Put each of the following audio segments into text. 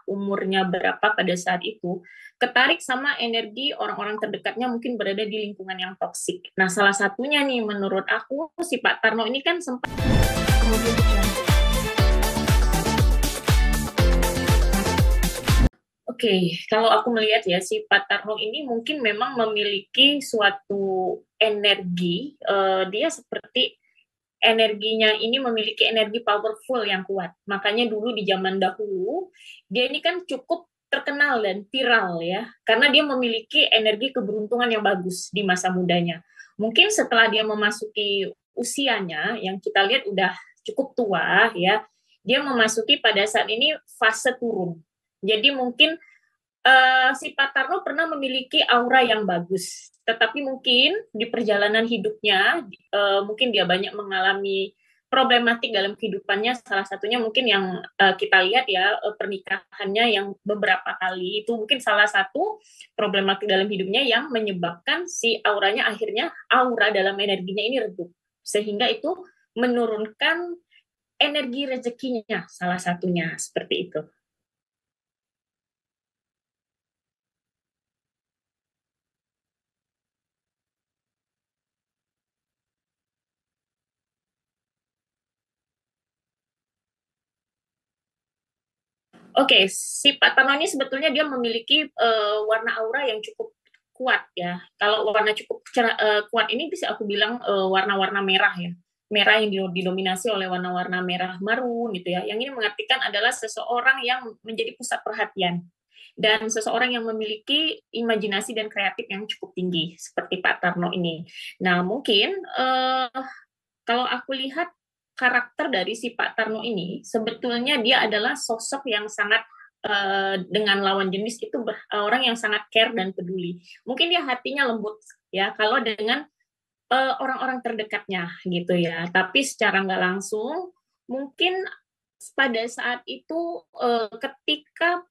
umurnya berapa pada saat itu, ketarik sama energi orang-orang terdekatnya mungkin berada di lingkungan yang toksik. Nah, salah satunya nih menurut aku si Pak Tarno ini kan sempat Oke, kalau aku melihat ya si Pak Tarno ini mungkin memang memiliki suatu energi, dia seperti energinya ini memiliki energi powerful yang kuat. Makanya dulu di zaman dahulu, dia ini kan cukup terkenal dan viral ya, karena dia memiliki energi keberuntungan yang bagus di masa mudanya. Mungkin setelah dia memasuki usianya, yang kita lihat udah cukup tua ya, dia memasuki pada saat ini fase turun. Jadi mungkin si Pak Tarno pernah memiliki aura yang bagus, tetapi mungkin di perjalanan hidupnya, mungkin dia banyak mengalami problematik dalam kehidupannya. Salah satunya mungkin yang kita lihat ya, pernikahannya yang beberapa kali itu mungkin salah satu problematik dalam hidupnya yang menyebabkan si auranya akhirnya aura dalam energinya ini redup, sehingga itu menurunkan energi rezekinya salah satunya seperti itu. Oke, si Pak Tarno ini sebetulnya dia memiliki warna aura yang cukup kuat ya. Kalau warna cukup kuat ini bisa aku bilang warna-warna merah ya. Merah yang didominasi oleh warna-warna merah marun gitu ya. Yang ini mengartikan adalah seseorang yang menjadi pusat perhatian dan seseorang yang memiliki imajinasi dan kreatif yang cukup tinggi seperti Pak Tarno ini. Nah, mungkin kalau aku lihat karakter dari si Pak Tarno ini, sebetulnya dia adalah sosok yang sangat dengan lawan jenis itu orang yang sangat care dan peduli. Mungkin dia hatinya lembut ya kalau dengan orang-orang terdekatnya gitu ya. Tapi secara nggak langsung mungkin pada saat itu ketika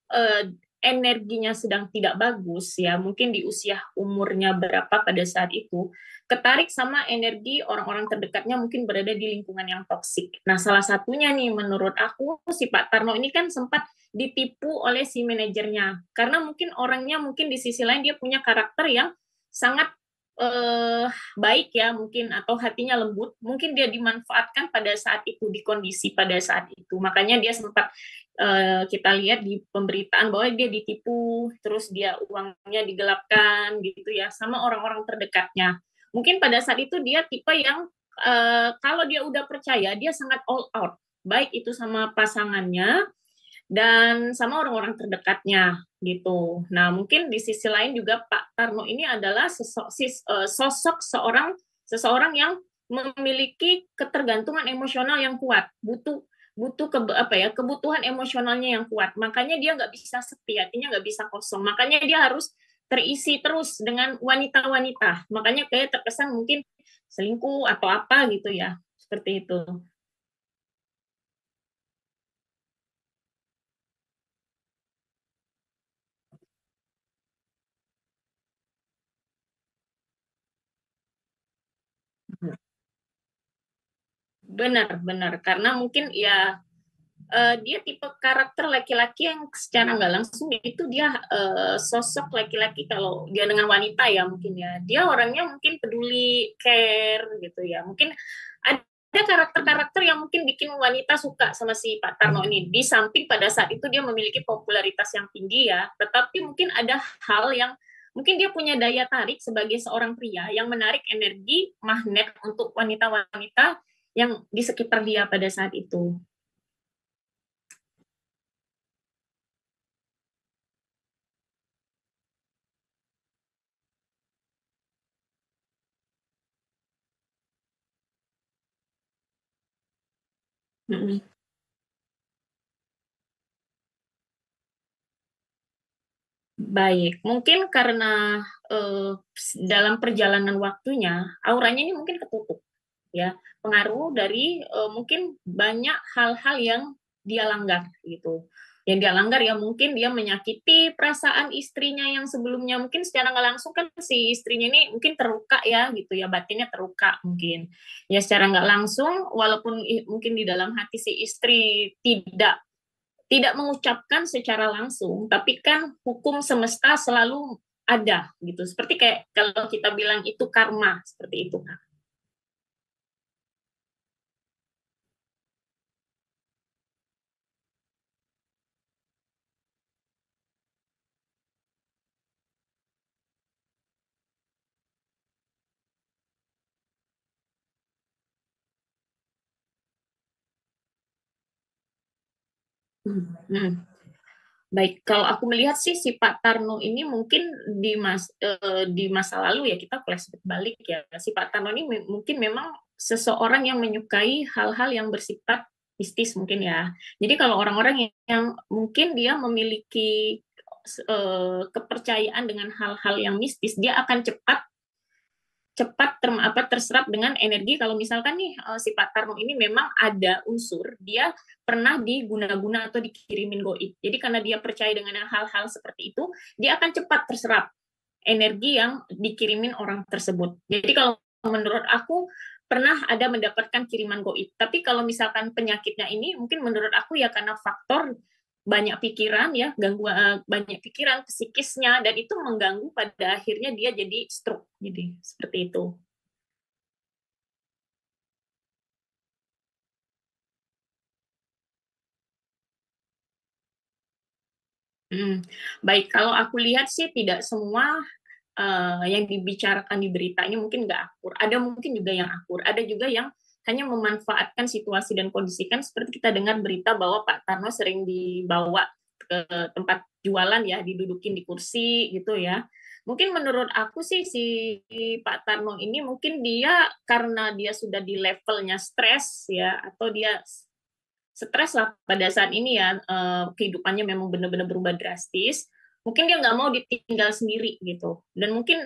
energinya sedang tidak bagus ya, mungkin di usia umurnya berapa pada saat itu, ketarik sama energi orang-orang terdekatnya mungkin berada di lingkungan yang toksik. Nah, salah satunya nih menurut aku si Pak Tarno ini kan sempat ditipu oleh si manajernya. Karena mungkin orangnya mungkin di sisi lain dia punya karakter yang sangat eh, baik ya mungkin atau hatinya lembut, mungkin dia dimanfaatkan pada saat itu di kondisi pada saat itu. Makanya dia sempat kita lihat di pemberitaan bahwa dia ditipu, terus dia uangnya digelapkan gitu ya sama orang-orang terdekatnya. Mungkin pada saat itu dia tipe yang kalau dia udah percaya dia sangat all out, baik itu sama pasangannya dan sama orang-orang terdekatnya gitu. Nah, mungkin di sisi lain juga Pak Tarno ini adalah sosok seseorang yang memiliki ketergantungan emosional yang kuat, butuh butuh ke, apa ya kebutuhan emosionalnya yang kuat. Makanya dia nggak bisa sepi, artinya nggak bisa kosong. Makanya dia harus terisi terus dengan wanita-wanita. Makanya kayak terkesan mungkin selingkuh atau apa gitu ya, seperti itu. Benar-benar karena mungkin ya dia tipe karakter laki-laki yang secara nggak langsung itu dia sosok laki-laki kalau dia dengan wanita ya mungkin ya dia orangnya mungkin peduli care gitu ya mungkin ada karakter-karakter yang mungkin bikin wanita suka sama si Pak Tarno ini di samping pada saat itu dia memiliki popularitas yang tinggi ya tetapi mungkin ada hal yang mungkin dia punya daya tarik sebagai seorang pria yang menarik energi magnet untuk wanita-wanita yang di sekitar dia pada saat itu. Mm -mm. Baik, mungkin karena eh, dalam perjalanan waktunya auranya ini mungkin ketutup ya, pengaruh dari mungkin banyak hal-hal yang dia langgar gitu. Yang dia langgar ya mungkin dia menyakiti perasaan istrinya yang sebelumnya mungkin secara nggak langsung kan si istrinya ini mungkin terluka ya gitu ya batinnya terluka mungkin ya secara nggak langsung walaupun mungkin di dalam hati si istri tidak tidak mengucapkan secara langsung, tapi kan hukum semesta selalu ada gitu. Seperti kayak kalau kita bilang itu karma, seperti itu kan. Hmm. Baik, kalau aku melihat sih si Pak Tarno ini mungkin di masa lalu ya kita flashback balik ya. Si Pak Tarno ini mungkin memang seseorang yang menyukai hal-hal yang bersifat mistis mungkin ya. Jadi kalau orang-orang yang mungkin dia memiliki kepercayaan dengan hal-hal yang mistis, dia akan cepat cepat terserap dengan energi. Kalau misalkan nih si Pak Tarno ini memang ada unsur dia pernah diguna-guna atau dikirimin goib. Jadi karena dia percaya dengan hal-hal seperti itu, dia akan cepat terserap energi yang dikirimin orang tersebut. Jadi kalau menurut aku pernah ada mendapatkan kiriman goib. Tapi kalau misalkan penyakitnya ini mungkin menurut aku ya karena faktor banyak pikiran ya, gangguan banyak pikiran psikisnya dan itu mengganggu pada akhirnya dia jadi stroke. Jadi seperti itu. Hmm. Baik, kalau aku lihat sih tidak semua yang dibicarakan di berita ini mungkin nggak akur. Ada mungkin juga yang akur, ada juga yang hanya memanfaatkan situasi dan kondisi kan seperti kita dengar berita bahwa Pak Tarno sering dibawa ke tempat jualan ya, didudukin di kursi gitu ya. Mungkin menurut aku sih si Pak Tarno ini mungkin dia karena dia sudah di levelnya stres ya atau dia stres lah pada saat ini ya kehidupannya memang benar-benar berubah drastis mungkin dia nggak mau ditinggal sendiri gitu dan mungkin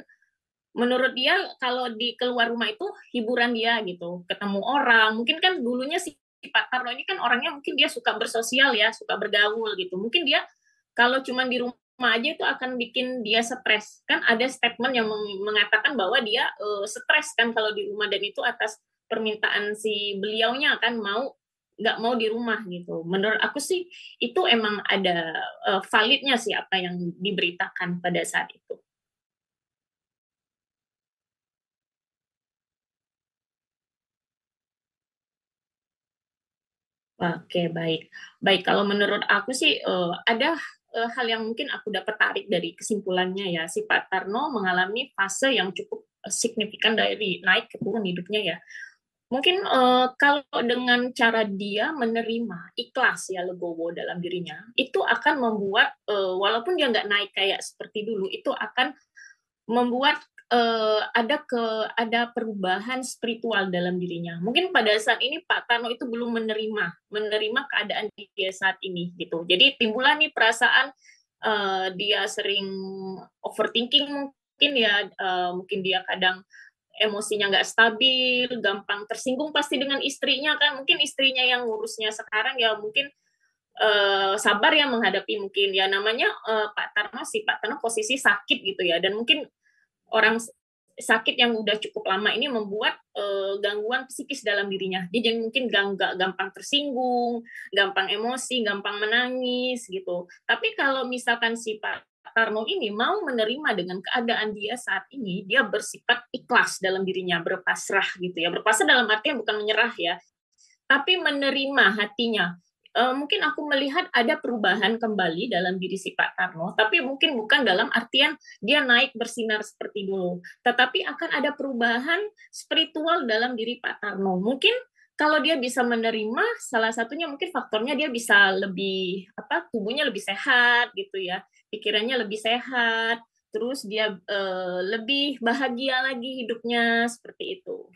menurut dia kalau di keluar rumah itu hiburan dia gitu ketemu orang mungkin kan dulunya si Pak Tarno ini kan orangnya mungkin dia suka bersosial ya suka bergaul gitu mungkin dia kalau cuma di rumah aja itu akan bikin dia stres kan ada statement yang mengatakan bahwa dia stres kan kalau di rumah dan itu atas permintaan si beliaunya kan mau nggak mau di rumah gitu. Menurut aku sih itu emang ada validnya sih apa yang diberitakan pada saat itu. Oke, baik. Baik, kalau menurut aku sih ada hal yang mungkin aku dapat tarik dari kesimpulannya ya. Si Pak Tarno mengalami fase yang cukup signifikan dari naik ke turun hidupnya ya. Mungkin kalau dengan cara dia menerima ikhlas ya legowo dalam dirinya, itu akan membuat walaupun dia nggak naik kayak seperti dulu, itu akan membuat ada perubahan spiritual dalam dirinya. Mungkin pada saat ini Pak Tarno itu belum menerima keadaan dia saat ini gitu. Jadi timbullah nih perasaan dia sering overthinking mungkin ya, mungkin dia kadang emosinya nggak stabil, gampang tersinggung pasti dengan istrinya kan. Mungkin istrinya yang ngurusnya sekarang ya mungkin sabar ya menghadapi mungkin ya namanya Pak Tarno si Pak Tarno posisi sakit gitu ya dan mungkin orang sakit yang udah cukup lama ini membuat gangguan psikis dalam dirinya. Dia jadi mungkin gampang tersinggung, gampang emosi, gampang menangis gitu. Tapi kalau misalkan si Pak Tarno ini mau menerima dengan keadaan dia saat ini, dia bersifat ikhlas dalam dirinya, berpasrah gitu ya. Berpasrah dalam artian bukan menyerah ya, tapi menerima hatinya. Mungkin aku melihat ada perubahan kembali dalam diri si Pak Tarno, tapi mungkin bukan dalam artian dia naik bersinar seperti dulu, tetapi akan ada perubahan spiritual dalam diri Pak Tarno. Mungkin kalau dia bisa menerima, salah satunya mungkin faktornya dia bisa lebih tubuhnya lebih sehat gitu ya, pikirannya lebih sehat, terus dia lebih bahagia lagi hidupnya seperti itu.